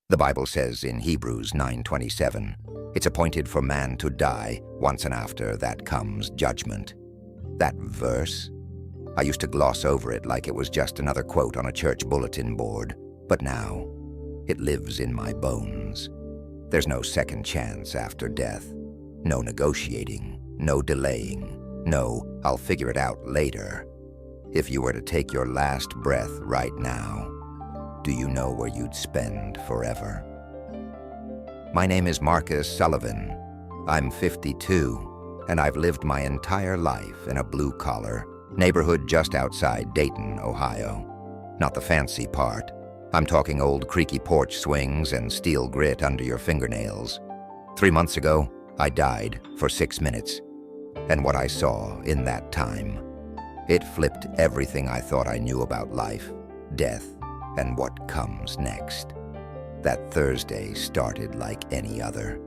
The Bible says in Hebrews 9:27, it's appointed for man to die, once and after that comes judgment. That verse, I used to gloss over it like it was just another quote on a church bulletin board, but now it lives in my bones. There's no second chance after death, no negotiating, no delaying, no I'll figure it out later. If you were to take your last breath right now, do you know where you'd spend forever? My name is Marcus Sullivan. I'm 52, and I've lived my entire life in a blue-collar neighborhood just outside Dayton, Ohio. Not the fancy part. I'm talking old creaky porch swings and steel grit under your fingernails. 3 months ago, I died for 6 minutes. And what I saw in that time, it flipped everything I thought I knew about life, death, and what comes next. That Thursday started like any other.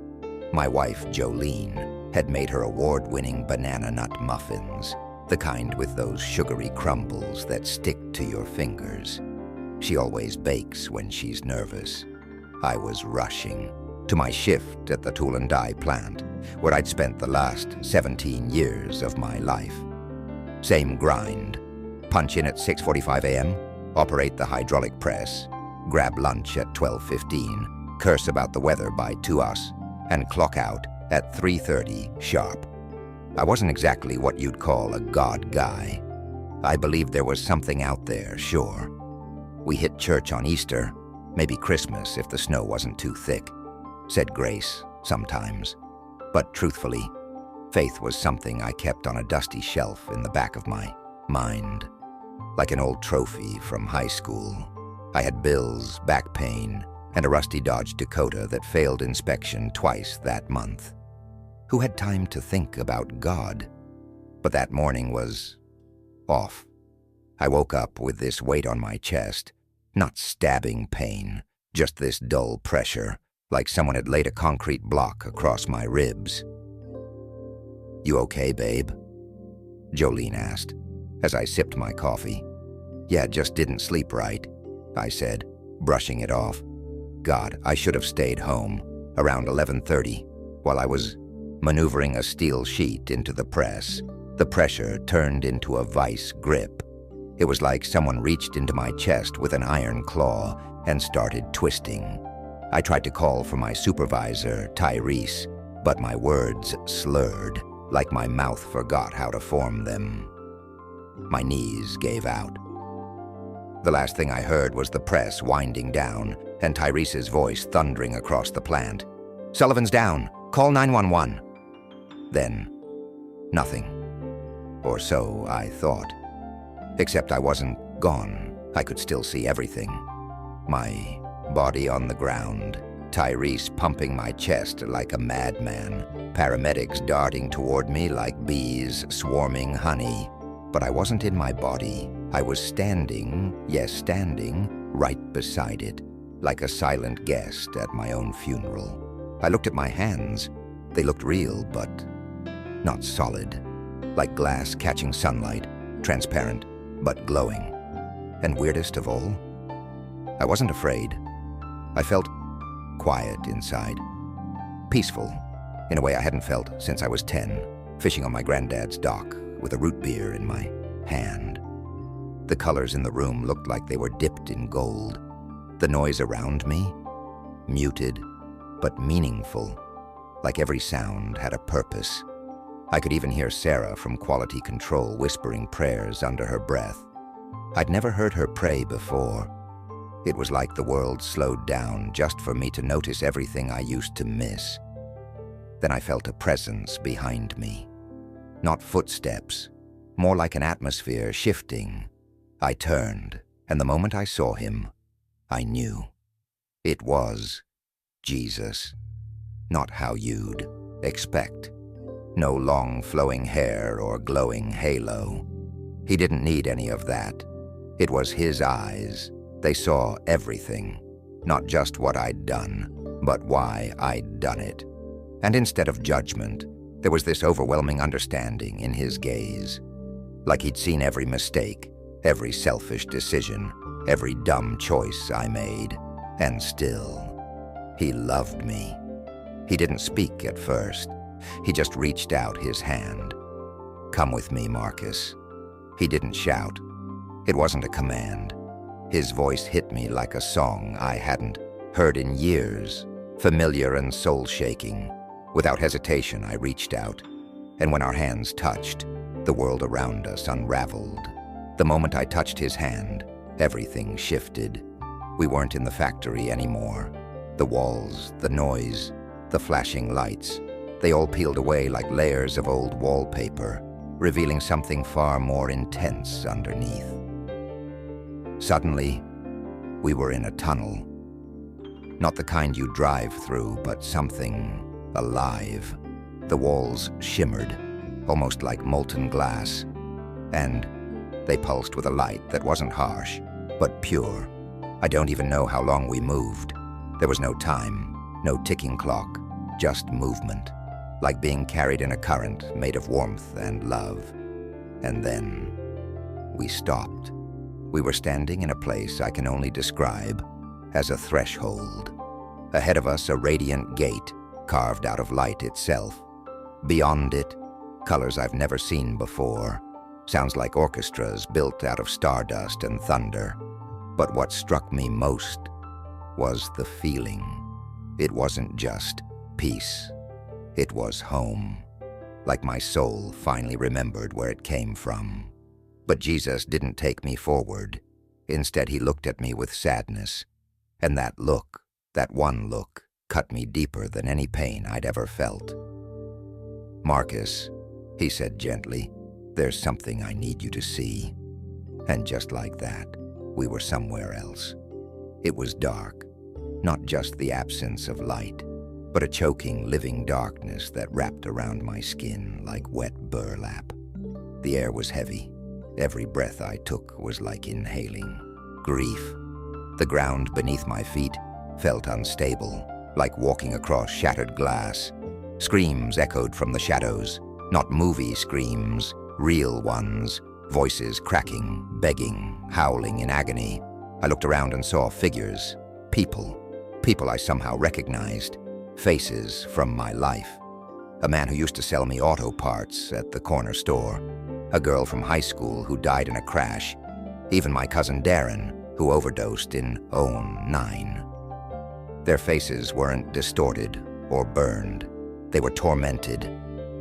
My wife, Jolene, had made her award-winning banana nut muffins, the kind with those sugary crumbles that stick to your fingers. She always bakes when she's nervous. I was rushing to my shift at the tool and die plant, where I'd spent the last 17 years of my life. Same grind. Punch in at 6:45 a.m., operate the hydraulic press, grab lunch at 12:15, curse about the weather by 2 us, and clock out at 3:30 sharp. I wasn't exactly what you'd call a God guy. I believed there was something out there, sure. We hit church on Easter, maybe Christmas if the snow wasn't too thick. Said grace sometimes. But truthfully, faith was something I kept on a dusty shelf in the back of my mind. Like an old trophy from high school. I had bills, back pain, and a rusty Dodge Dakota that failed inspection twice that month. Who had time to think about God? But that morning was off. I woke up with this weight on my chest, not stabbing pain, just this dull pressure, like someone had laid a concrete block across my ribs. "You okay, babe?" Jolene asked, as I sipped my coffee. "Yeah, just didn't sleep right," I said, brushing it off. God, I should have stayed home around 11:30 while I was maneuvering a steel sheet into the press. The pressure turned into a vice grip. It was like someone reached into my chest with an iron claw and started twisting. I tried to call for my supervisor, Tyrese, but my words slurred, like my mouth forgot how to form them. My knees gave out. The last thing I heard was the press winding down and Tyrese's voice thundering across the plant. "Sullivan's down. Call 911. Then, nothing. Or so I thought. Except I wasn't gone. I could still see everything. My body on the ground, Tyrese pumping my chest like a madman, paramedics darting toward me like bees swarming honey. But I wasn't in my body. I was standing, yes, standing, right beside it, like a silent guest at my own funeral. I looked at my hands. They looked real, but not solid, like glass catching sunlight, transparent, but glowing. And weirdest of all, I wasn't afraid. I felt quiet inside, peaceful, in a way I hadn't felt since I was 10, fishing on my granddad's dock with a root beer in my hand. The colors in the room looked like they were dipped in gold. The noise around me, muted, but meaningful, like every sound had a purpose. I could even hear Sarah from quality control whispering prayers under her breath. I'd never heard her pray before. It was like the world slowed down just for me to notice everything I used to miss. Then I felt a presence behind me. Not footsteps, more like an atmosphere shifting. I turned, and the moment I saw him, I knew. It was Jesus. Not how you'd expect. No long flowing hair or glowing halo. He didn't need any of that. It was his eyes. They saw everything. Not just what I'd done, but why I'd done it. And instead of judgment, there was this overwhelming understanding in his gaze. Like he'd seen every mistake, every selfish decision, every dumb choice I made. And still, He loved me. He didn't speak at first. He just reached out his hand. "Come with me, Marcus." He didn't shout. It wasn't a command. His voice hit me like a song I hadn't heard in years, familiar and soul-shaking. Without hesitation, I reached out, and when our hands touched, the world around us unraveled. The moment I touched his hand, everything shifted. We weren't in the factory anymore. The walls, the noise, the flashing lights, they all peeled away like layers of old wallpaper, revealing something far more intense underneath. Suddenly, we were in a tunnel. Not the kind you drive through, but something alive. The walls shimmered, almost like molten glass, and they pulsed with a light that wasn't harsh, but pure. I don't even know how long we moved. There was no time, no ticking clock, just movement, like being carried in a current made of warmth and love. And then we stopped. We were standing in a place I can only describe as a threshold. Ahead of us, a radiant gate carved out of light itself. Beyond it, colors I've never seen before. Sounds like orchestras built out of stardust and thunder. But what struck me most was the feeling. It wasn't just peace. It was home. Like my soul finally remembered where it came from. But Jesus didn't take me forward. Instead, he looked at me with sadness. And that look, that one look, cut me deeper than any pain I'd ever felt. "Marcus," he said gently, "there's something I need you to see." And just like that, we were somewhere else. It was dark, not just the absence of light, but a choking, living darkness that wrapped around my skin like wet burlap. The air was heavy. Every breath I took was like inhaling grief. The ground beneath my feet felt unstable, like walking across shattered glass. Screams echoed from the shadows, not movie screams, real ones, voices cracking, begging, howling in agony. I looked around and saw figures, people I somehow recognized, faces from my life. A man who used to sell me auto parts at the corner store, a girl from high school who died in a crash, even my cousin Darren, who overdosed in 2009. Their faces weren't distorted or burned. They were tormented,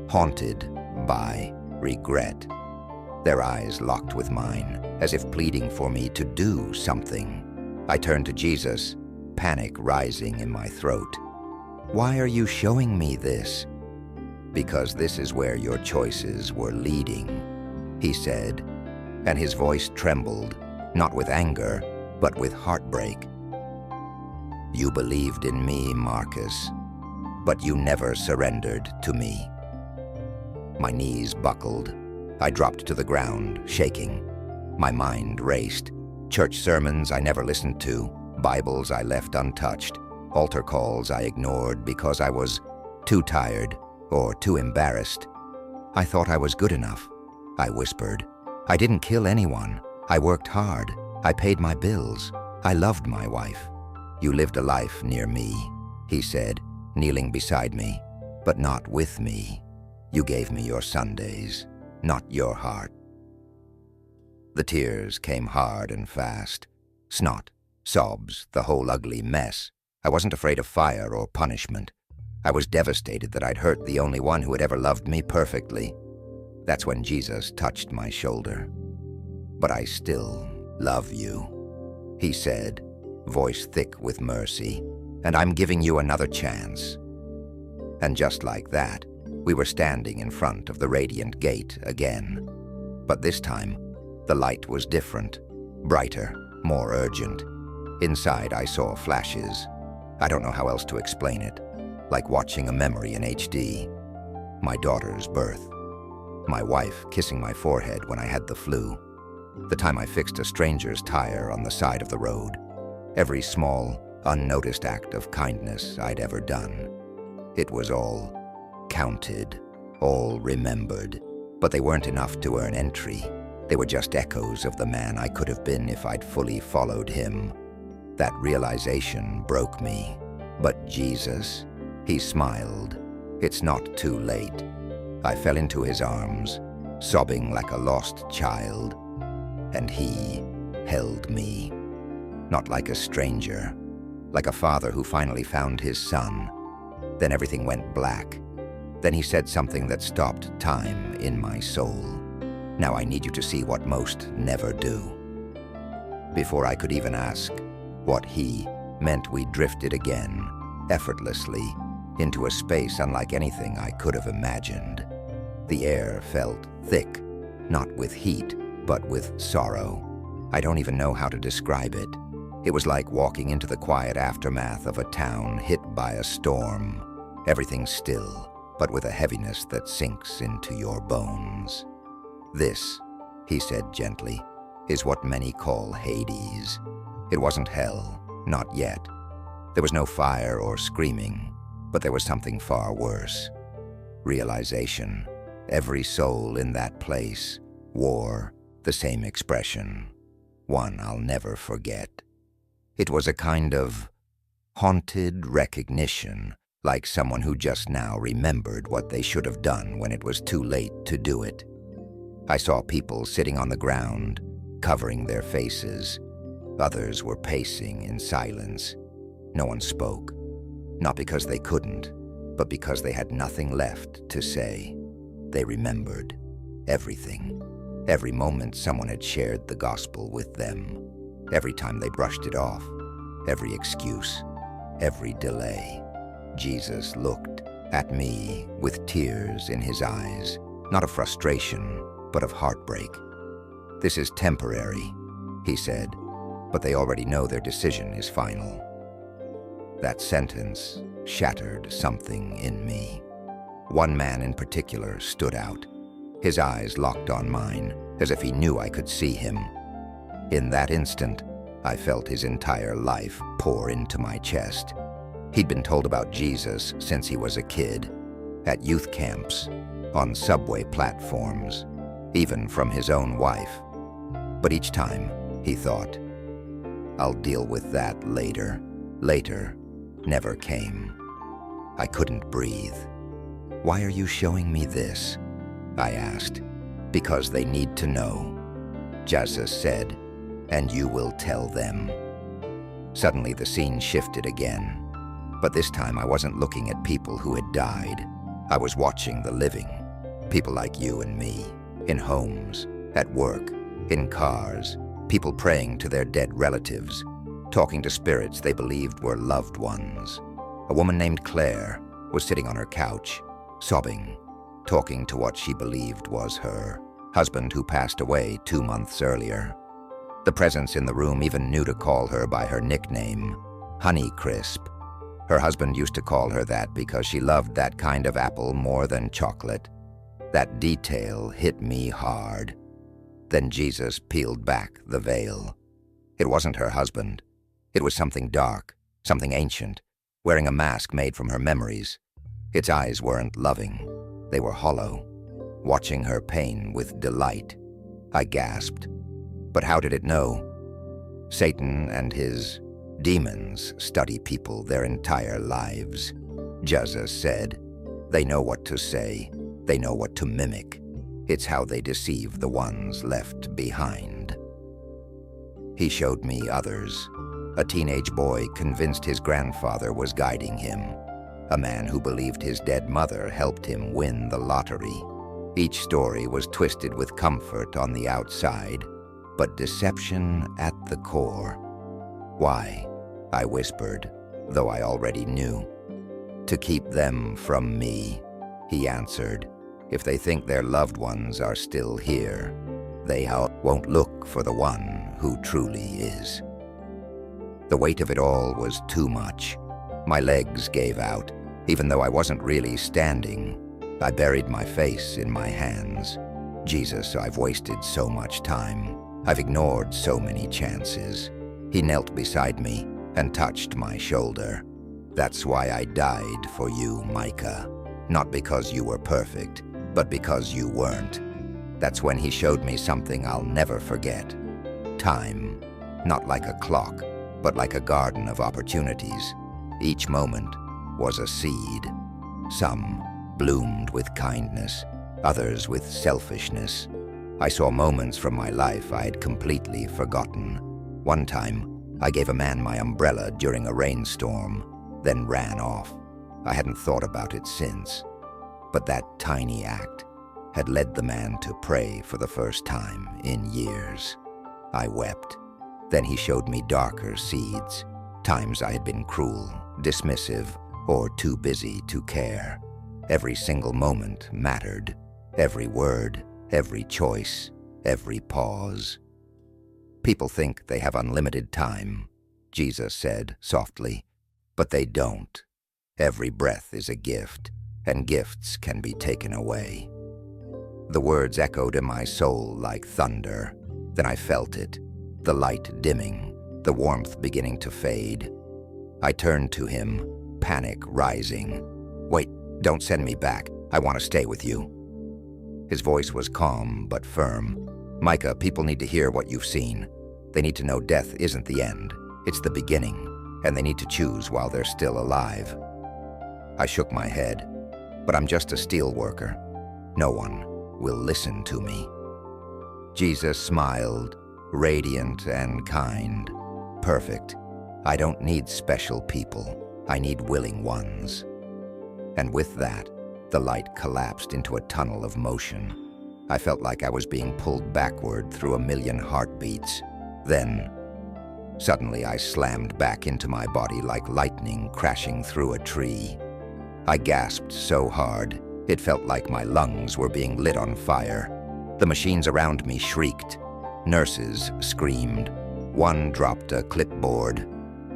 haunted by regret. Their eyes locked with mine, as if pleading for me to do something. I turned to Jesus, panic rising in my throat. "Why are you showing me this?" "Because this is where your choices were leading," he said, and his voice trembled, not with anger, but with heartbreak. "You believed in me, Marcus, but you never surrendered to me." My knees buckled. I dropped to the ground, shaking. My mind raced. Church sermons I never listened to, Bibles I left untouched, altar calls I ignored because I was too tired or too embarrassed. "I thought I was good enough," I whispered. "I didn't kill anyone. I worked hard. I paid my bills. I loved my wife." "You lived a life near me," he said, kneeling beside me, "but not with me. You gave me your Sundays, not your heart." The tears came hard and fast. Snot, sobs, the whole ugly mess. I wasn't afraid of fire or punishment. I was devastated that I'd hurt the only one who had ever loved me perfectly. That's when Jesus touched my shoulder. "But I still love you," he said, voice thick with mercy, "and I'm giving you another chance." And just like that, we were standing in front of the radiant gate again. But this time, the light was different, brighter, more urgent. Inside, I saw flashes. I don't know how else to explain it. Like watching a memory in HD. My daughter's birth. My wife kissing my forehead when I had the flu. The time I fixed a stranger's tire on the side of the road. Every small, unnoticed act of kindness I'd ever done. It was all counted, all remembered. But they weren't enough to earn entry. They were just echoes of the man I could have been if I'd fully followed him. That realization broke me. But Jesus, he smiled. It's not too late. I fell into his arms, sobbing like a lost child, and he held me. Not like a stranger, like a father who finally found his son. Then everything went black. Then he said something that stopped time in my soul. Now I need you to see what most never do. Before I could even ask what he meant, we drifted again, effortlessly, into a space unlike anything I could have imagined. The air felt thick, not with heat, but with sorrow. I don't even know how to describe it. It was like walking into the quiet aftermath of a town hit by a storm. Everything still, but with a heaviness that sinks into your bones. This, he said gently, is what many call Hades. It wasn't hell, not yet. There was no fire or screaming, but there was something far worse. Realization. Every soul in that place wore the same expression, one I'll never forget. It was a kind of haunted recognition, like someone who just now remembered what they should have done when it was too late to do it. I saw people sitting on the ground, covering their faces. Others were pacing in silence. No one spoke, not because they couldn't, but because they had nothing left to say. They remembered everything. Every moment someone had shared the gospel with them. Every time they brushed it off. Every excuse. Every delay. Jesus looked at me with tears in his eyes, not of frustration, but of heartbreak. This is temporary, he said, but they already know their decision is final. That sentence shattered something in me. One man in particular stood out. His eyes locked on mine, as if he knew I could see him. In that instant, I felt his entire life pour into my chest. He'd been told about Jesus since he was a kid, at youth camps, on subway platforms, even from his own wife. But each time, he thought, I'll deal with that later. Later never came. I couldn't breathe. Why are you showing me this? I asked. Because they need to know. Jesus said, and you will tell them. Suddenly the scene shifted again. But this time I wasn't looking at people who had died. I was watching the living. People like you and me, in homes, at work, in cars, people praying to their dead relatives, talking to spirits they believed were loved ones. A woman named Claire was sitting on her couch, sobbing, talking to what she believed was her husband who passed away 2 months earlier. The presence in the room even knew to call her by her nickname, Honeycrisp. Her husband used to call her that because she loved that kind of apple more than chocolate. That detail hit me hard. Then Jesus peeled back the veil. It wasn't her husband. It was something dark, something ancient, wearing a mask made from her memories. Its eyes weren't loving. They were hollow, watching her pain with delight. I gasped. But how did it know? Satan and his demons study people their entire lives. Jesus said, they know what to say. They know what to mimic. It's how they deceive the ones left behind. He showed me others. A teenage boy convinced his grandfather was guiding him. A man who believed his dead mother helped him win the lottery. Each story was twisted with comfort on the outside, but deception at the core. Why? I whispered, though I already knew. To keep them from me, he answered. If they think their loved ones are still here, they won't look for the one who truly is. The weight of it all was too much. My legs gave out. Even though I wasn't really standing, I buried my face in my hands. Jesus, I've wasted so much time. I've ignored so many chances. He knelt beside me and touched my shoulder. That's why I died for you, Micah. Not because you were perfect, but because you weren't. That's when he showed me something I'll never forget. Time, not like a clock, but like a garden of opportunities. Each moment was a seed. Some bloomed with kindness, others with selfishness. I saw moments from my life I had completely forgotten. One time, I gave a man my umbrella during a rainstorm, then ran off. I hadn't thought about it since. But that tiny act had led the man to pray for the first time in years. I wept. Then he showed me darker seeds, times I had been cruel, dismissive, or too busy to care. Every single moment mattered. Every word, every choice, every pause. People think they have unlimited time, Jesus said softly, but they don't. Every breath is a gift, and gifts can be taken away. The words echoed in my soul like thunder. Then I felt it, the light dimming, the warmth beginning to fade. I turned to him, panic rising. "Wait, don't send me back. I want to stay with you." His voice was calm but firm. "Micah, people need to hear what you've seen. They need to know death isn't the end. It's the beginning, and they need to choose while they're still alive." I shook my head. "But I'm just a steel worker. No one will listen to me." Jesus smiled, radiant and kind. "Perfect. I don't need special people. I need willing ones." And with that, the light collapsed into a tunnel of motion. I felt like I was being pulled backward through a million heartbeats. Then, suddenly I slammed back into my body like lightning crashing through a tree. I gasped so hard, it felt like my lungs were being lit on fire. The machines around me shrieked. Nurses screamed. One dropped a clipboard.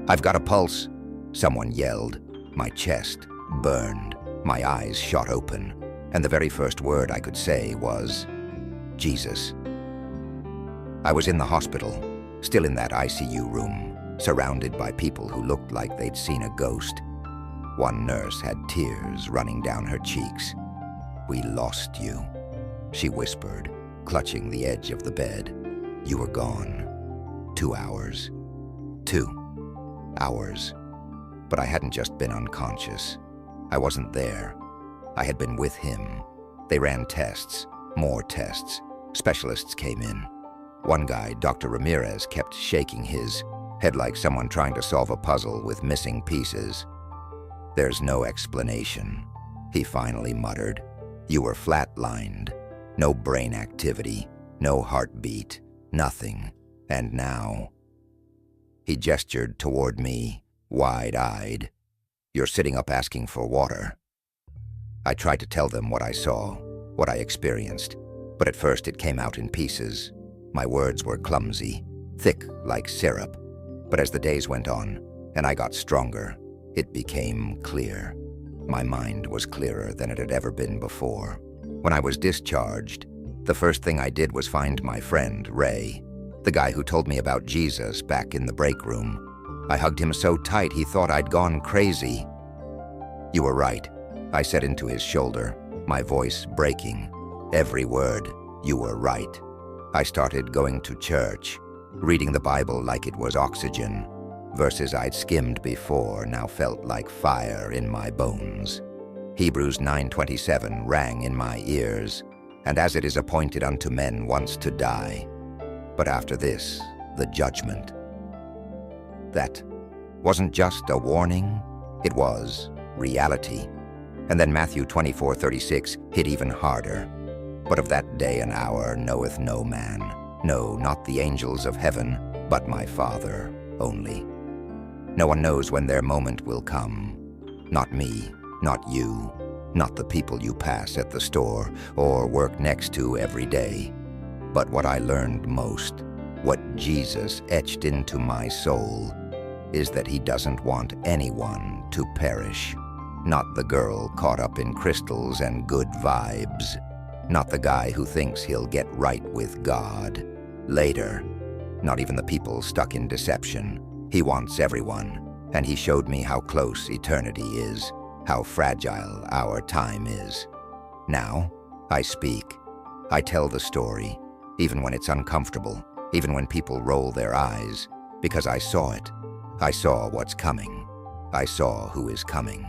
"I've got a pulse," someone yelled. My chest burned. My eyes shot open, and the very first word I could say was, "Jesus." I was in the hospital, still in that ICU room, surrounded by people who looked like they'd seen a ghost. One nurse had tears running down her cheeks. "We lost you," she whispered, clutching the edge of the bed. "You were gone. 2 hours. 2 hours. But I hadn't just been unconscious. I wasn't there. I had been with him. They ran tests, more tests. Specialists came in. One guy, Dr. Ramirez, kept shaking his head like someone trying to solve a puzzle with missing pieces. "There's no explanation," he finally muttered. "You were flatlined. No brain activity, no heartbeat, nothing. And now..." He gestured toward me, wide-eyed. "You're sitting up asking for water." I tried to tell them what I saw, what I experienced, but at first it came out in pieces. My words were clumsy, thick like syrup. But as the days went on, and I got stronger, it became clear. My mind was clearer than it had ever been before. When I was discharged, the first thing I did was find my friend, Ray, the guy who told me about Jesus back in the break room. I hugged him so tight he thought I'd gone crazy. "You were right," I said into his shoulder, my voice breaking. Every word, "You were right." I started going to church, reading the Bible like it was oxygen. Verses I'd skimmed before now felt like fire in my bones. Hebrews 9:27 rang in my ears, "And as it is appointed unto men once to die, but after this, the judgment." That wasn't just a warning, it was reality. And then Matthew 24:36 hit even harder. "But of that day and hour knoweth no man, no, not the angels of heaven, but my Father only." No one knows when their moment will come. Not me, not you, not the people you pass at the store or work next to every day. But what I learned most, what Jesus etched into my soul, is that he doesn't want anyone to perish. Not the girl caught up in crystals and good vibes. Not the guy who thinks he'll get right with God later. Not even the people stuck in deception. He wants everyone, and he showed me how close eternity is, how fragile our time is. Now, I speak. I tell the story, even when it's uncomfortable, even when people roll their eyes, because I saw it. I saw what's coming. I saw who is coming,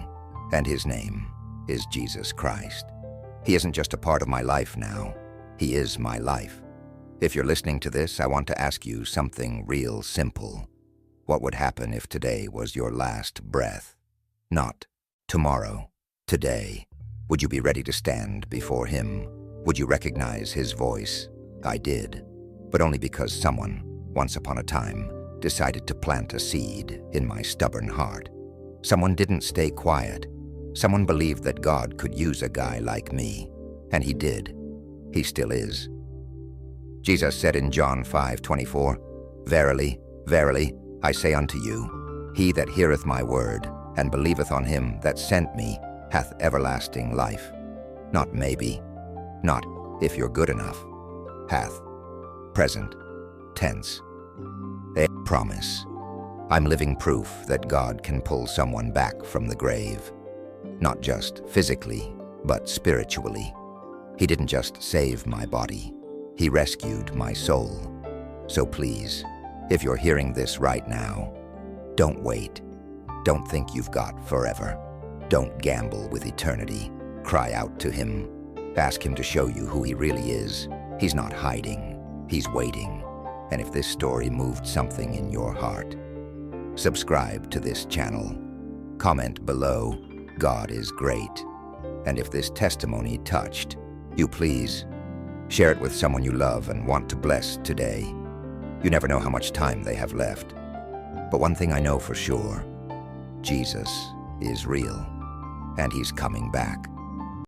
and his name is Jesus Christ. He isn't just a part of my life now. He is my life. If you're listening to this, I want to ask you something real simple. What would happen if today was your last breath? Not tomorrow, today. Would you be ready to stand before him? Would you recognize his voice? I did, but only because someone, once upon a time, decided to plant a seed in my stubborn heart. Someone didn't stay quiet. Someone believed that God could use a guy like me, and he did. He still is. Jesus said in John 5:24, "Verily, verily, I say unto you, he that heareth my word, and believeth on him that sent me, hath everlasting life." Not maybe, not if you're good enough. Hath. Present tense. A promise. I'm living proof that God can pull someone back from the grave. Not just physically, but spiritually. He didn't just save my body. He rescued my soul. So please, if you're hearing this right now, don't wait. Don't think you've got forever. Don't gamble with eternity. Cry out to him. Ask him to show you who he really is. He's not hiding. He's waiting. And if this story moved something in your heart, subscribe to this channel. Comment below, God is great. And if this testimony touched you, please share it with someone you love and want to bless today. You never know how much time they have left. But one thing I know for sure, Jesus is real, and he's coming back.